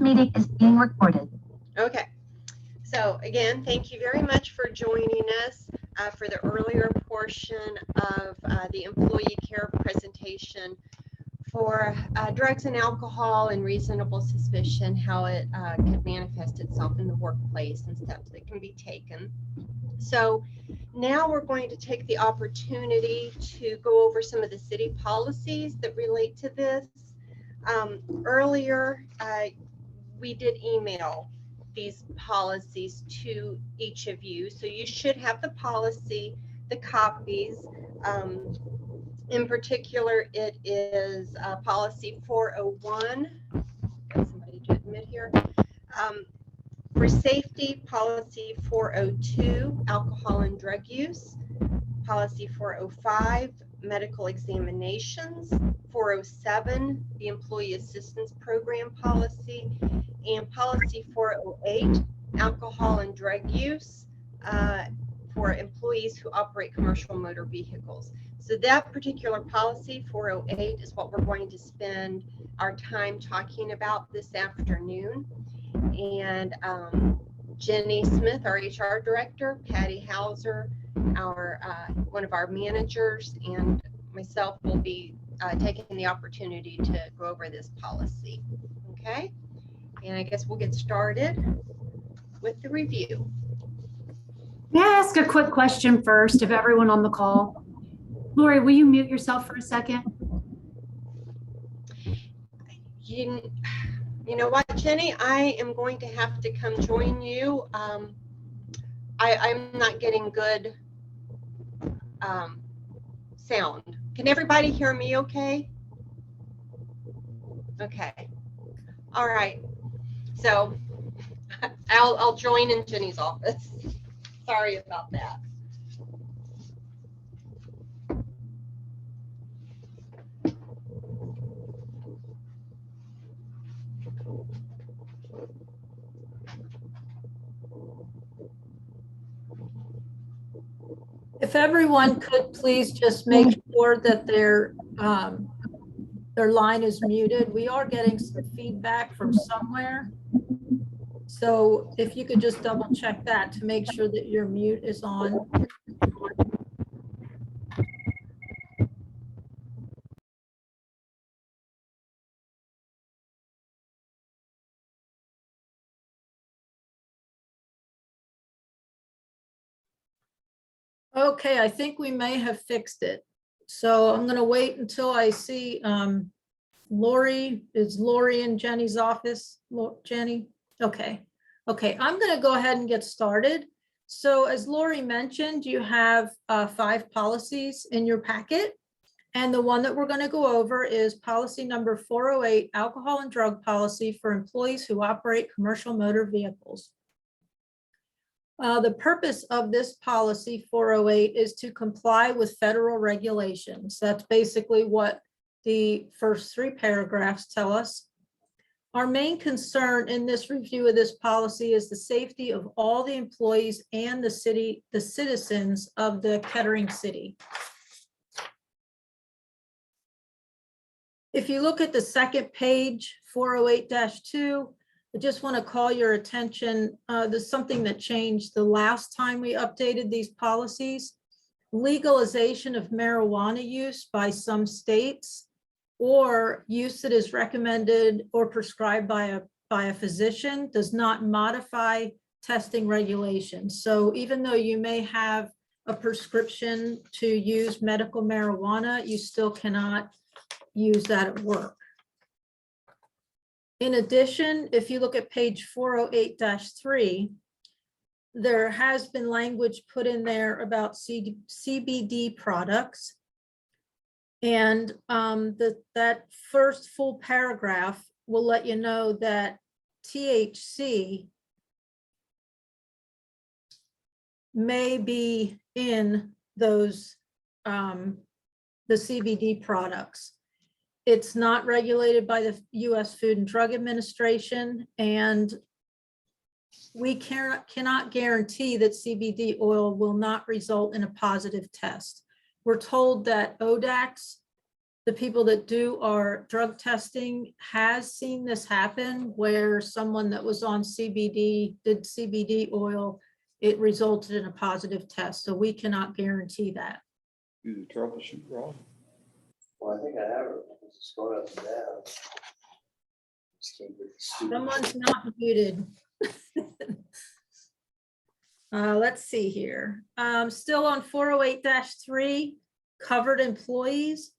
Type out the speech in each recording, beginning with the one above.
meeting is being recorded. Okay, so again, thank you very much for joining us for the earlier portion of the employee care presentation for drugs and alcohol and reasonable suspicion, how it could manifest itself in the workplace and steps that can be taken. So now we're going to take the opportunity to go over some of the city policies that relate to this. Earlier, we did email these policies to each of you. So you should have the policy, the copies. In particular, it is policy 401. Got somebody to admit here. For safety, policy 402, alcohol and drug use. Policy 405, medical examinations. 407, the employee assistance program policy. And policy 408, alcohol and drug use for employees who operate commercial motor vehicles. So that particular policy 408 is what we're going to spend our time talking about this afternoon. And Jenny Smith, our HR director, Patty Hauser, our one of our managers, and myself will be taking the opportunity to go over this policy. Okay, and I guess we'll get started with the review. May I ask a quick question first of everyone on the call? Lori, will you mute yourself for a second? You know what, Jenny, I am going to have to come join you. I'm not getting good sound. Can everybody hear me okay? Okay. All right. So I'll join in Jenny's office. Sorry about that. If everyone could please just make sure that their line is muted. We are getting some feedback from somewhere. So if you could just double check that to make sure that your mute is on. Okay, I think we may have fixed it. So I'm going to wait until I see Lori. Is Lori in Jenny's office? Jenny? Okay. Okay, I'm going to go ahead and get started. So as Lori mentioned, you have 5 policies in your packet. And the one that we're going to go over is policy number 408, alcohol and drug policy for employees who operate commercial motor vehicles. The purpose of this policy 408 is to comply with federal regulations. That's basically what the first 3 paragraphs tell us. Our main concern in this review of this policy is the safety of all the employees and the citizens of the Kettering city. If you look at the second page, 408-2, I just want to call your attention. There's something that changed the last time we updated these policies. Legalization of marijuana use by some states, or use that is recommended or prescribed by a physician, does not modify testing regulations. So even though you may have a prescription to use medical marijuana, you still cannot use that at work. In addition, if you look at page 408-3, there has been language put in there about CBD products. And that first full paragraph will let you know that THC may be in those, the CBD products. It's not regulated by the U.S. Food and Drug Administration, and we cannot guarantee that CBD oil will not result in a positive test. We're told that ODACs, the people that do our drug testing has seen this happen where someone that was on CBD, did CBD oil, it resulted in a positive test. So we cannot guarantee that. Do the troubleshoot, Rob? Well, I think I have it. It's just going up and down. Just can't get the stupid- Someone's not muted. Let's see here. Still on 408-3, covered employees.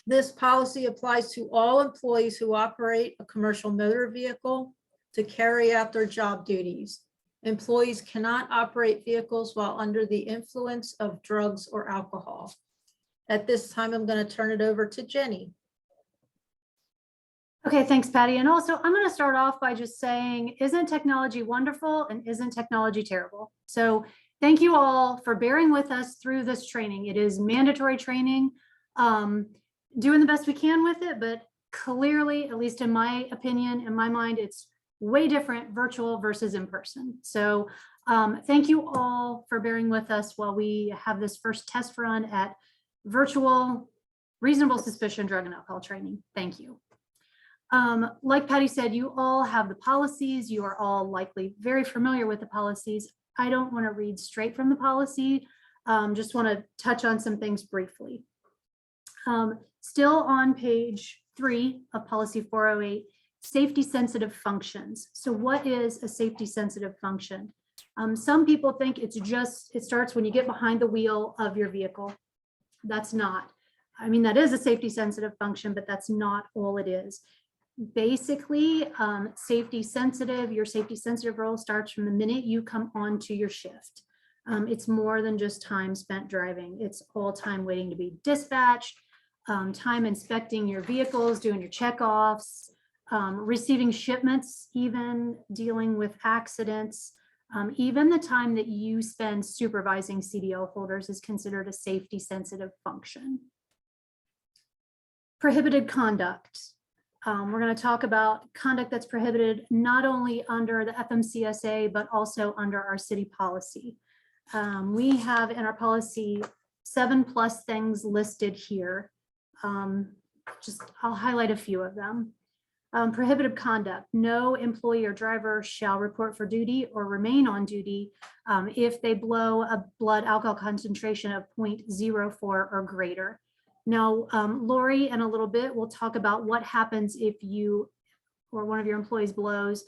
This policy applies to all employees who operate a commercial motor vehicle to carry out their job duties. Employees cannot operate vehicles while under the influence of drugs or alcohol. At this time, I'm going to turn it over to Jenny. Okay, thanks, Patty. And also, I'm going to start off by just saying, isn't technology wonderful and isn't technology terrible? So thank you all for bearing with us through this training. It is mandatory training, doing the best we can with it, but clearly, at least in my opinion, in my mind, it's way different virtual versus in person. So thank you all for bearing with us while we have this first test run at virtual reasonable suspicion drug and alcohol training. Thank you. Like Patty said, you all have the policies. You are all likely very familiar with the policies. I don't want to read straight from the policy. Just want to touch on some things briefly. Still on page 3 of policy 408, safety sensitive functions. So what is a safety sensitive function? Some people think it starts when you get behind the wheel of your vehicle. That's not. I mean, that is a safety sensitive function, but that's not all it is. Basically, your safety sensitive role starts from the minute you come onto your shift. It's more than just time spent driving. It's all time waiting to be dispatched, time inspecting your vehicles, doing your checkoffs, receiving shipments, even dealing with accidents. Even the time that you spend supervising CDL holders is considered a safety sensitive function. Prohibited conduct. We're going to talk about conduct that's prohibited not only under the FMCSA, but also under our city policy. We have in our policy 7+ things listed here. I'll highlight a few of them. Prohibited conduct. No employee or driver shall report for duty or remain on duty if they blow a blood alcohol concentration of 0.04 or greater. Now, Lori, in a little bit, we'll talk about what happens if you or one of your employees blows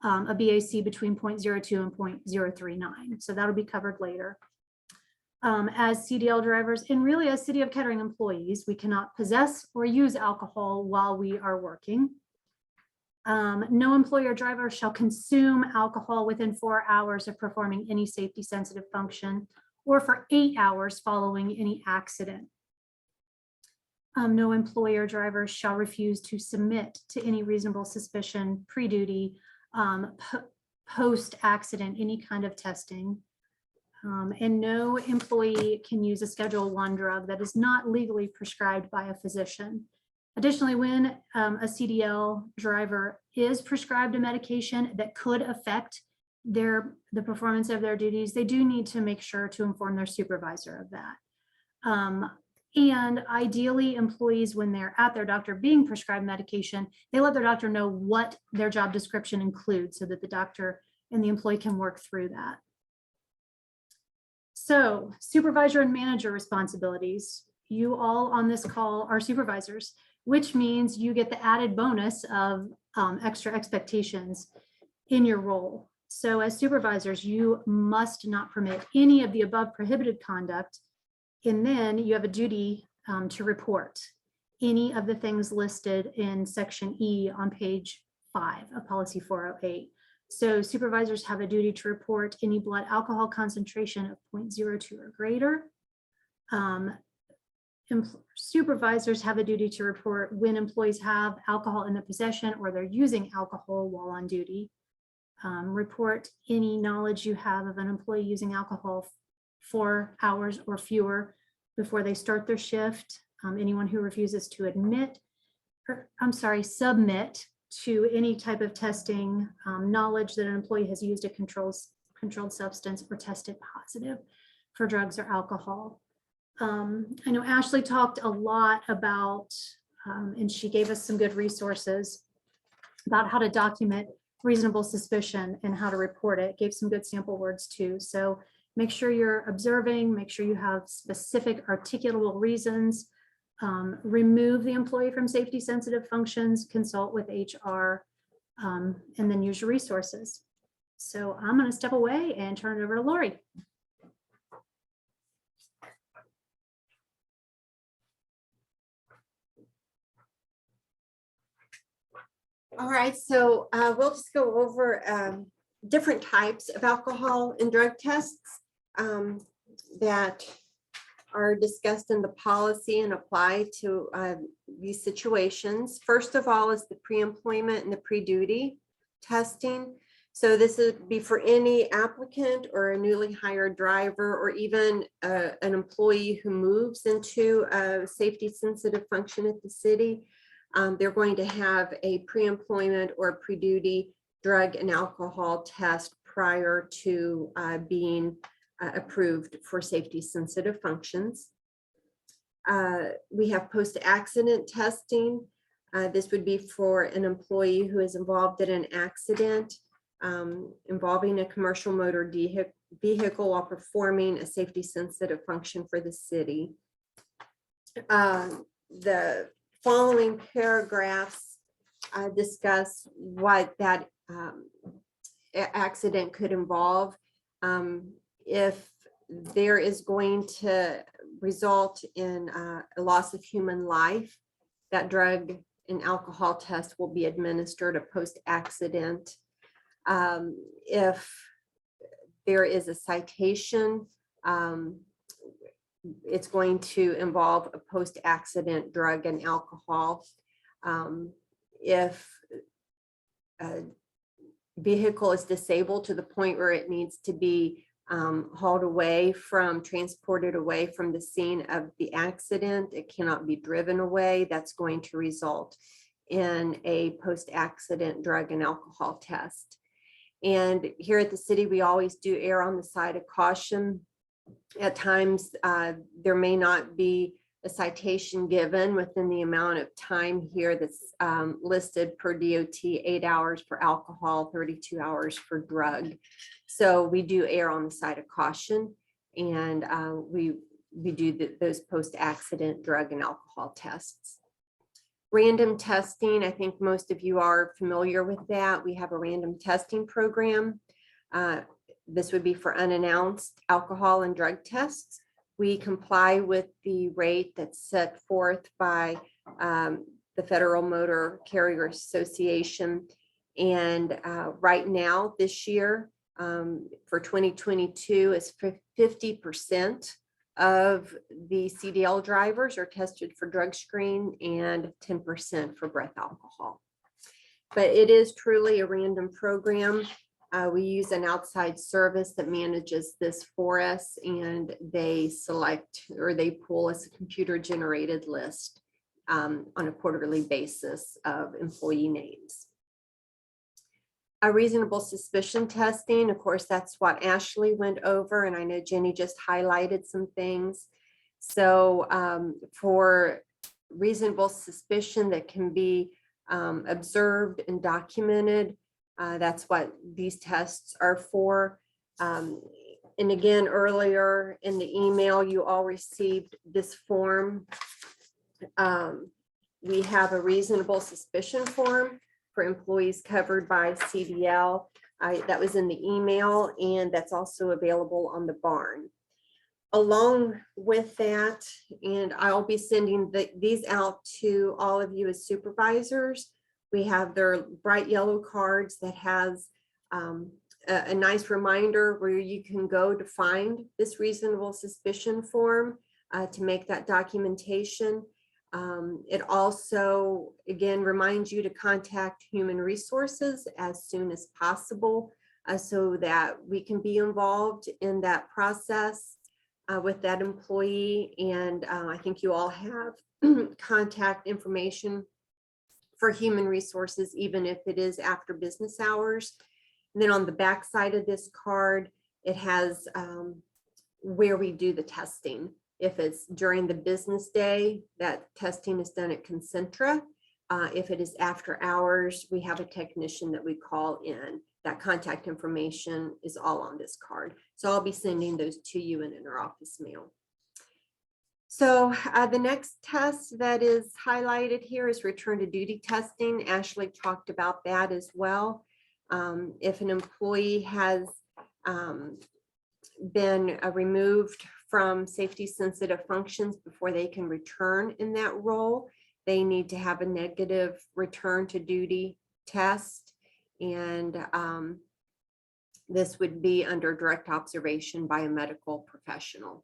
a BAC between 0.02 and 0.039. So that'll be covered later. As CDL drivers and really as City of Kettering employees, we cannot possess or use alcohol while we are working. No employee or driver shall consume alcohol within 4 hours of performing any safety sensitive function or for 8 hours following any accident. No employee or driver shall refuse to submit to any reasonable suspicion pre-duty, post-accident, any kind of testing. And no employee can use a Schedule I drug that is not legally prescribed by a physician. Additionally, when a CDL driver is prescribed a medication that could affect the performance of their duties, they do need to make sure to inform their supervisor of that. And ideally, employees, when they're at their doctor being prescribed medication, they let their doctor know what their job description includes so that the doctor and the employee can work through that. So, supervisor and manager responsibilities. You all on this call are supervisors, which means you get the added bonus of extra expectations in your role. So as supervisors, you must not permit any of the above prohibited conduct. And then you have a duty to report any of the things listed in section E on page 5 of policy 408. So supervisors have a duty to report any blood alcohol concentration of 0.02 or greater. Supervisors have a duty to report when employees have alcohol in their possession or they're using alcohol while on duty. Report any knowledge you have of an employee using alcohol 4 hours or fewer before they start their shift. Anyone who refuses to submit to any type of testing, knowledge that an employee has used a controlled substance or tested positive for drugs or alcohol. I know Ashley talked a lot about, and she gave us some good resources about how to document reasonable suspicion and how to report it, gave some good sample words too. So make sure you're observing, make sure you have specific articulable reasons, remove the employee from safety sensitive functions, consult with HR, and then use your resources. So I'm going to step away and turn it over to Lori. All right, so we'll just go over different types of alcohol and drug tests that are discussed in the policy and apply to these situations. First of all is the pre-employment and the pre-duty testing. So this would be for any applicant or a newly hired driver or even an employee who moves into a safety sensitive function at the city. They're going to have a pre-employment or pre-duty drug and alcohol test prior to being approved for safety sensitive functions. We have post-accident testing. This would be for an employee who is involved in an accident involving a commercial motor vehicle while performing a safety sensitive function for the city. The following paragraphs discuss what that accident could involve. If there is going to result in a loss of human life, that drug and alcohol test will be administered a post-accident. If there is a citation, it's going to involve a post-accident drug and alcohol. If a vehicle is disabled to the point where it needs to be hauled away from, transported away from the scene of the accident, it cannot be driven away. That's going to result in a post-accident drug and alcohol test. And here at the city, we always do err on the side of caution. At times, there may not be a citation given within the amount of time here that's listed per DOT, 8 hours for alcohol, 32 hours for drug. So we do err on the side of caution, and we do those post-accident drug and alcohol tests. Random testing, I think most of you are familiar with that. We have a random testing program. This would be for unannounced alcohol and drug tests. We comply with the rate that's set forth by the Federal Motor Carrier Association. And right now, this year, for 2022, is 50% of the CDL drivers are tested for drug screen and 10% for breath alcohol. But it is truly a random program. We use an outside service that manages this for us, and they select or they pull us a computer generated list on a quarterly basis of employee names. A reasonable suspicion testing, of course, that's what Ashley went over, and I know Jenny just highlighted some things. So for reasonable suspicion that can be observed and documented, that's what these tests are for. And again, earlier in the email, you all received this form. We have a reasonable suspicion form for employees covered by CDL. That was in the email, and that's also available on the barn. Along with that, and I'll be sending these out to all of you as supervisors. We have their bright yellow cards that has a nice reminder where you can go to find this reasonable suspicion form to make that documentation. It also, again, reminds you to contact Human Resources as soon as possible so that we can be involved in that process with that employee. And I think you all have contact information for Human Resources, even if it is after business hours. And then on the back side of this card, it has where we do the testing. If it's during the business day, that testing is done at Concentra. If it is after hours, we have a technician that we call in. That contact information is all on this card. So I'll be sending those to you in interoffice mail. So the next test that is highlighted here is return to duty testing. Ashley talked about that as well. If an employee has been removed from safety sensitive functions before they can return in that role, they need to have a negative return to duty test. And this would be under direct observation by a medical professional.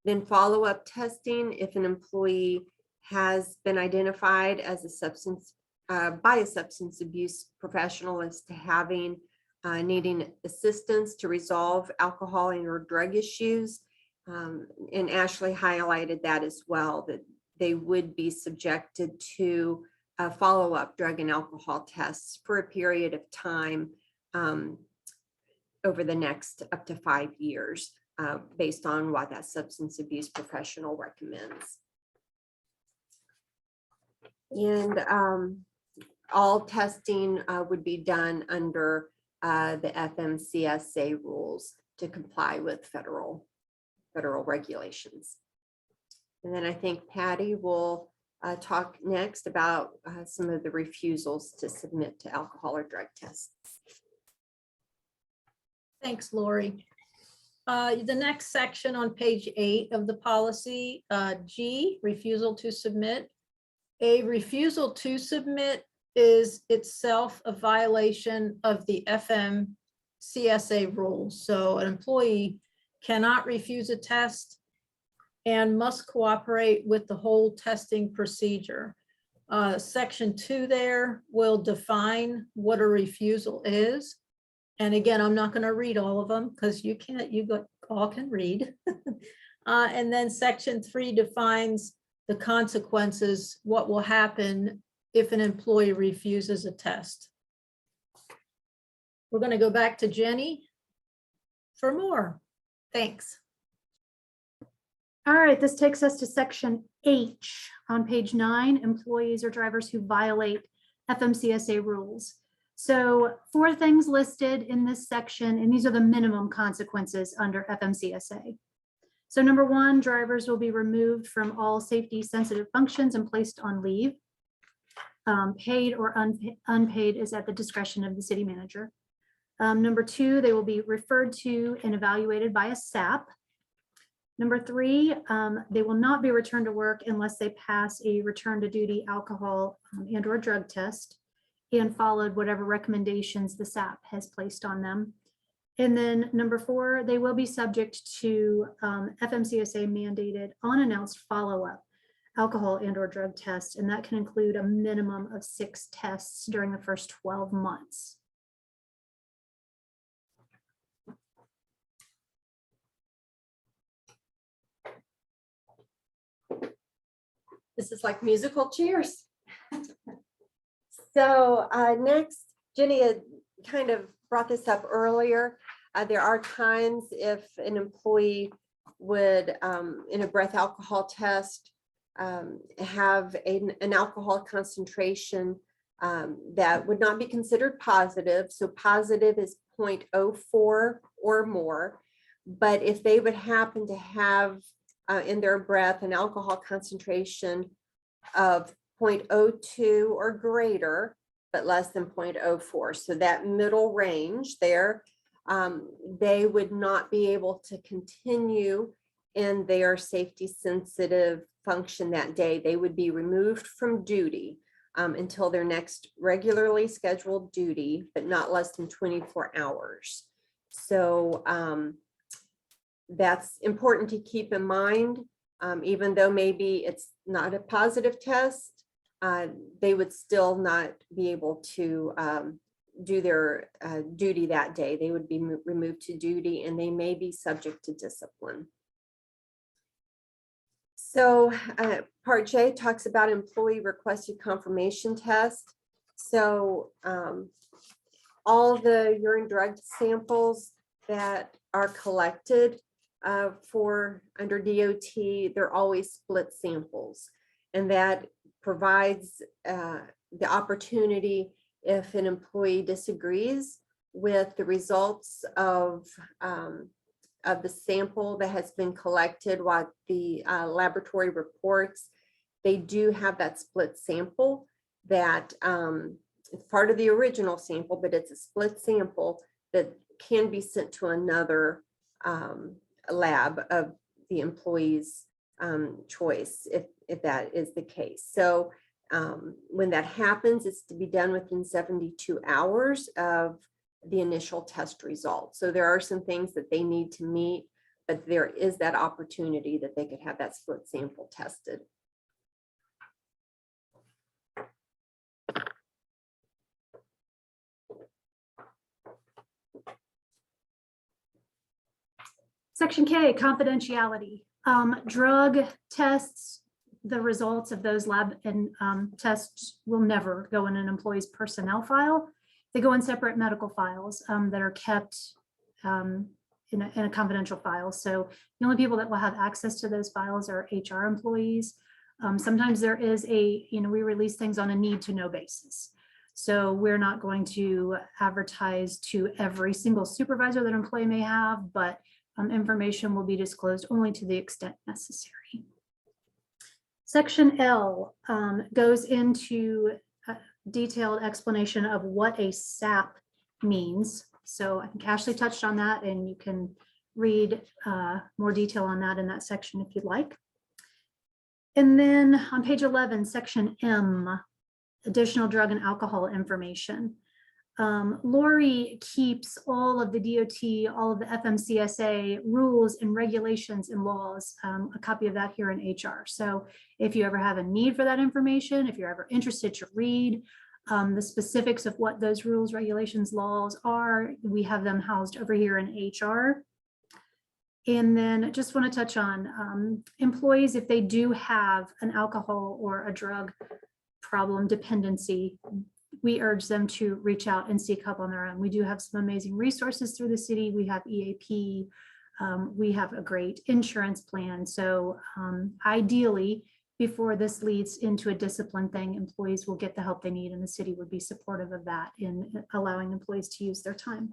Then follow-up testing, if an employee has been identified as a substance by a substance abuse professional as to having needing assistance to resolve alcohol and or drug issues. And Ashley highlighted that as well, that they would be subjected to follow-up drug and alcohol tests for a period of time over the next up to 5 years, based on what that substance abuse professional recommends. And all testing would be done under the FMCSA rules to comply with federal regulations. And then I think Patty will talk next about some of the refusals to submit to alcohol or drug tests. Thanks, Lori. The next section on page 8 of the policy, G, refusal to submit. A refusal to submit is itself a violation of the FMCSA rules. So an employee cannot refuse a test and must cooperate with the whole testing procedure. Section 2 there will define what a refusal is. And again, I'm not going to read all of them because you can't, all can read. And then section 3 defines the consequences, what will happen if an employee refuses a test. We're going to go back to Jenny for more. Thanks. All right, this takes us to section H on page 9, employees or drivers who violate FMCSA rules. So 4 things listed in this section, and these are the minimum consequences under FMCSA. So number 1, drivers will be removed from all safety sensitive functions and placed on leave. Paid or unpaid is at the discretion of the city manager. Number 2, they will be referred to and evaluated by a SAP. Number 3, they will not be returned to work unless they pass a return to duty alcohol and or drug test and followed whatever recommendations the SAP has placed on them. And then number 4, they will be subject to FMCSA mandated unannounced follow-up alcohol and or drug tests, and that can include a minimum of 6 tests during the first 12 months. This is like musical chairs. So next, Jenny had kind of brought this up earlier. There are times if an employee would, in a breath alcohol test, have an alcohol concentration that would not be considered positive. So positive is 0.04 or more. But if they would happen to have in their breath an alcohol concentration of 0.02 or greater, but less than 0.04. So that middle range there, they would not be able to continue in their safety sensitive function that day. They would be removed from duty until their next regularly scheduled duty, but not less than 24 hours. So that's important to keep in mind. Even though maybe it's not a positive test, they would still not be able to do their duty that day. They would be removed to duty and they may be subject to discipline. So part J talks about employee requested confirmation test. So all the urine drug samples that are collected for under DOT, they're always split samples. And that provides the opportunity, if an employee disagrees with the results of the sample that has been collected, what the laboratory reports, they do have that split sample that it's part of the original sample, but it's a split sample that can be sent to another lab of the employee's choice, if that is the case. So when that happens, it's to be done within 72 hours of the initial test results. So there are some things that they need to meet, but there is that opportunity that they could have that split sample tested. Section K, confidentiality. Drug tests, the results of those lab and tests will never go in an employee's personnel file. They go in separate medical files that are kept in a confidential file. So the only people that will have access to those files are HR employees. Sometimes there is we release things on a need to know basis. So we're not going to advertise to every single supervisor that an employee may have, but information will be disclosed only to the extent necessary. Section L goes into a detailed explanation of what a SAP means. So I think Ashley touched on that, and you can read more detail on that in that section if you'd like. And then on page 11, section M, additional drug and alcohol information. Lori keeps all of the DOT, all of the FMCSA rules and regulations and laws, a copy of that here in HR. So if you ever have a need for that information, if you're ever interested to read the specifics of what those rules, regulations, laws are, we have them housed over here in HR. And then I just want to touch on employees, if they do have an alcohol or a drug problem dependency, we urge them to reach out and seek help on their own. We do have some amazing resources through the city. We have EAP. We have a great insurance plan. So ideally, before this leads into a discipline thing, employees will get the help they need, and the city would be supportive of that in allowing employees to use their time.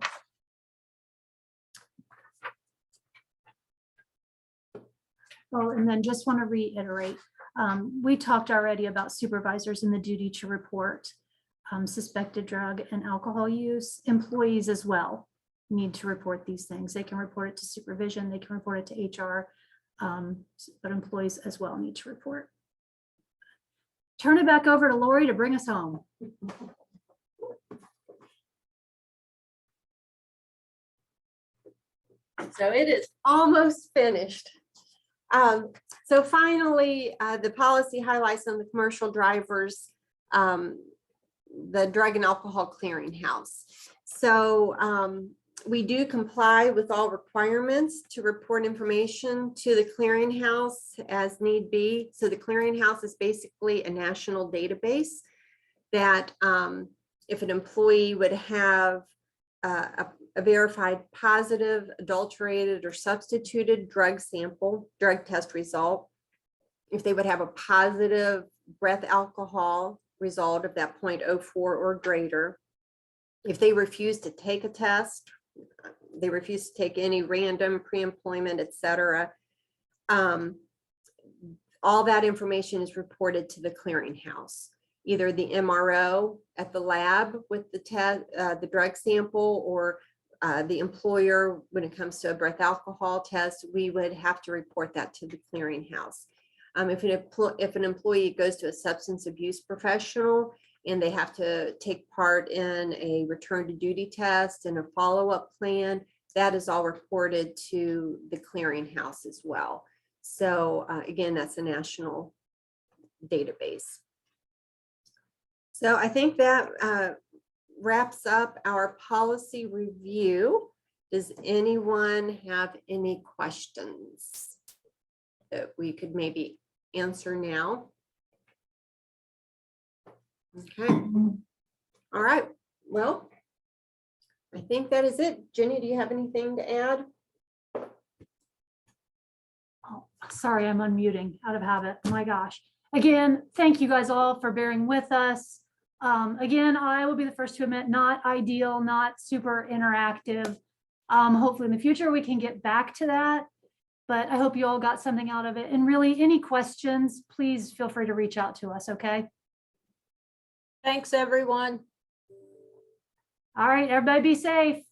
Oh, and then just want to reiterate, we talked already about supervisors and the duty to report suspected drug and alcohol use. Employees as well need to report these things. They can report it to supervision, they can report it to HR, but employees as well need to report. Turn it back over to Lori to bring us home. So it is almost finished. So finally, the policy highlights on the commercial drivers, the drug and alcohol clearinghouse. So we do comply with all requirements to report information to the clearinghouse as need be. So the clearinghouse is basically a national database that if an employee would have a verified positive, adulterated, or substituted drug sample, drug test result, if they would have a positive breath alcohol result of that 0.04 or greater, if they refuse to take a test, they refuse to take any random pre-employment, etc., all that information is reported to the clearinghouse. Either the MRO at the lab with the drug sample, or the employer when it comes to a breath alcohol test, we would have to report that to the clearinghouse. If an employee goes to a substance abuse professional and they have to take part in a return to duty test and a follow-up plan, that is all reported to the clearinghouse as well. So again, that's a national database. So I think that wraps up our policy review. Does anyone have any questions that we could maybe answer now? Okay. All right. Well, I think that is it. Jenny, do you have anything to add? Sorry, I'm unmuting out of habit. My gosh. Again, thank you guys all for bearing with us. Again, I will be the first to admit, not ideal, not super interactive. Hopefully in the future we can get back to that, but I hope you all got something out of it. And really, any questions, please feel free to reach out to us, okay? Thanks, everyone. All right, everybody be safe.